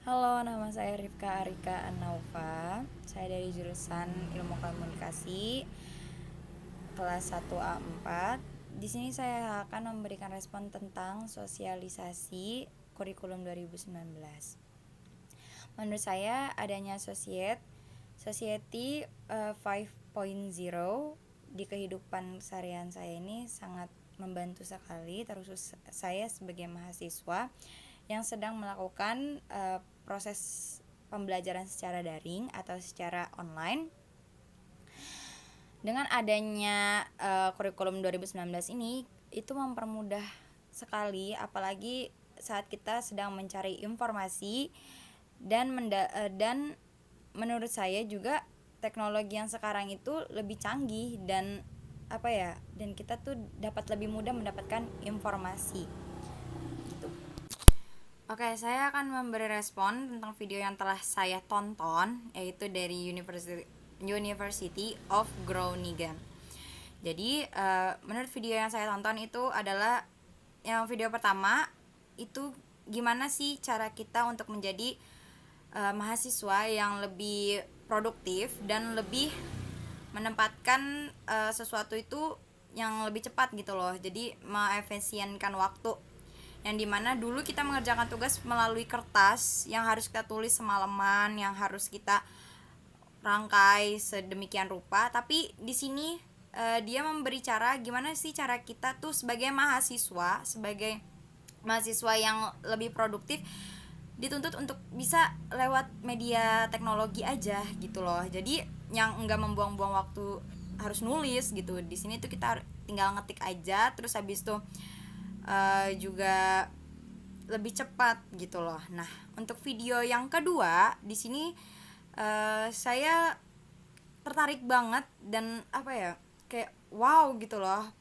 Halo, nama saya Rifka Arika Anaufa. Saya dari jurusan Ilmu Komunikasi kelas 1A4. Di sini saya akan memberikan respon tentang sosialisasi kurikulum 2019. Menurut saya adanya Society 5.0 di kehidupan seharian saya ini sangat membantu sekali, terkhusus saya sebagai mahasiswa yang sedang melakukan proses pembelajaran secara daring atau secara online. Dengan adanya kurikulum 2019 ini, itu mempermudah sekali, apalagi saat kita sedang mencari informasi dan menurut saya juga teknologi yang sekarang itu lebih canggih dan kita tuh dapat lebih mudah mendapatkan informasi gitu. Oke, saya akan memberi respon tentang video yang telah saya tonton, yaitu dari University of Groningen. Jadi, menurut video yang saya tonton itu adalah yang video pertama itu gimana sih cara kita untuk menjadi mahasiswa yang lebih produktif dan lebih menempatkan sesuatu itu yang lebih cepat gitu loh. Jadi mengefisienkan waktu, yang dimana dulu kita mengerjakan tugas melalui kertas yang harus kita tulis semalaman, yang harus kita rangkai sedemikian rupa. Tapi di sini dia memberi cara gimana sih cara kita tuh sebagai mahasiswa yang lebih produktif, dituntut untuk bisa lewat media teknologi aja gitu loh. Jadi yang enggak membuang-buang waktu harus nulis gitu. Di sini tuh kita tinggal ngetik aja, terus habis itu juga lebih cepat gitu loh. Nah, untuk video yang kedua di sini saya tertarik banget dan kayak wow gitu loh,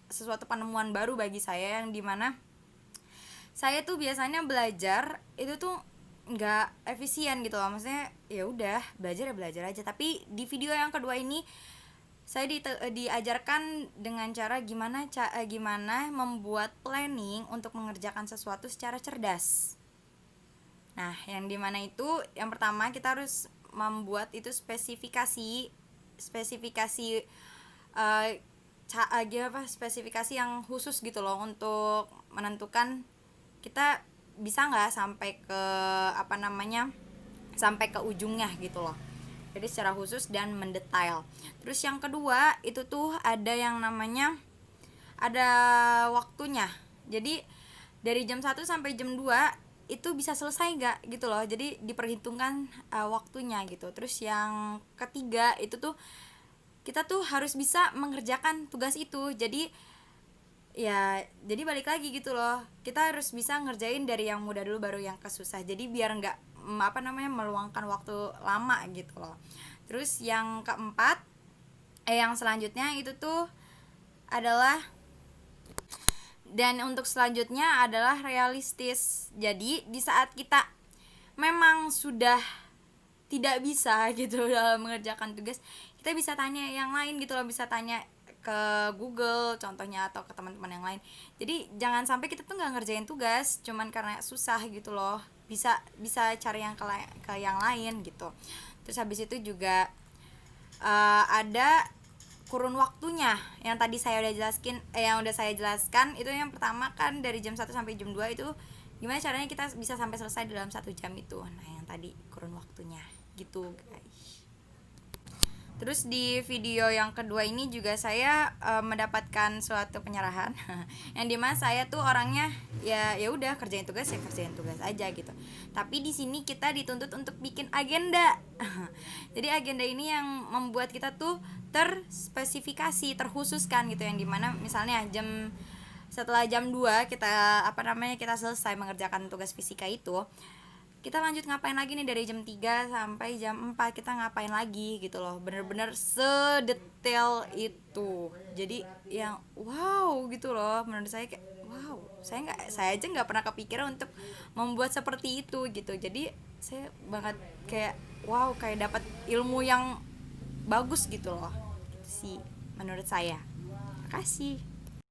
sesuatu penemuan baru bagi saya, yang dimana saya tuh biasanya belajar itu tuh nggak efisien gitu loh. Maksudnya ya udah belajar ya belajar aja, tapi di video yang kedua ini saya diajarkan dengan cara gimana membuat planning untuk mengerjakan sesuatu secara cerdas. Nah, yang dimana itu yang pertama kita harus membuat itu spesifikasi spesifikasi yang khusus gitu loh, untuk menentukan kita bisa nggak sampai ke ujungnya gitu loh. Jadi secara khusus dan mendetail. Terus yang kedua itu tuh ada yang namanya ada waktunya. Jadi dari jam 1 sampai jam 2 itu bisa selesai gak gitu loh. Jadi diperhitungkan waktunya gitu. Terus yang ketiga itu tuh kita tuh harus bisa mengerjakan tugas itu. Jadi balik lagi gitu loh, kita harus bisa ngerjain dari yang mudah dulu baru yang kesusah. Jadi biar nggak meluangkan waktu lama gitu loh. Terus yang keempat yang selanjutnya itu tuh adalah, dan untuk selanjutnya adalah realistis. Jadi di saat kita memang sudah tidak bisa gitu dalam mengerjakan tugas, kita bisa tanya yang lain gitu loh, bisa tanya ke Google contohnya atau ke teman-teman yang lain. Jadi jangan sampai kita tuh nggak ngerjain tugas cuman karena susah gitu loh, bisa cari yang ke yang lain gitu. Terus habis itu juga ada kurun waktunya yang tadi udah saya jelaskan. Itu yang pertama kan dari jam 1 sampai jam 2 itu gimana caranya kita bisa sampai selesai dalam 1 jam itu. Nah, yang tadi kurun waktunya gitu guys. Terus di video yang kedua ini juga saya mendapatkan suatu penyerahan yang dimana saya tuh orangnya ya udah kerjain tugas aja gitu. Tapi di sini kita dituntut untuk bikin agenda. Jadi agenda ini yang membuat kita tuh terspesifikasi, terkhususkan gitu, yang dimana misalnya setelah jam 2 kita selesai mengerjakan tugas fisika itu, kita lanjut ngapain lagi nih dari jam 3 sampai jam 4 kita ngapain lagi gitu loh. Bener-bener sedetail itu. Jadi yang wow gitu loh, menurut saya kayak wow, saya aja nggak pernah kepikiran untuk membuat seperti itu gitu. Jadi saya banget kayak wow, kayak dapat ilmu yang bagus gitu loh, gitu sih menurut saya. Terima kasih.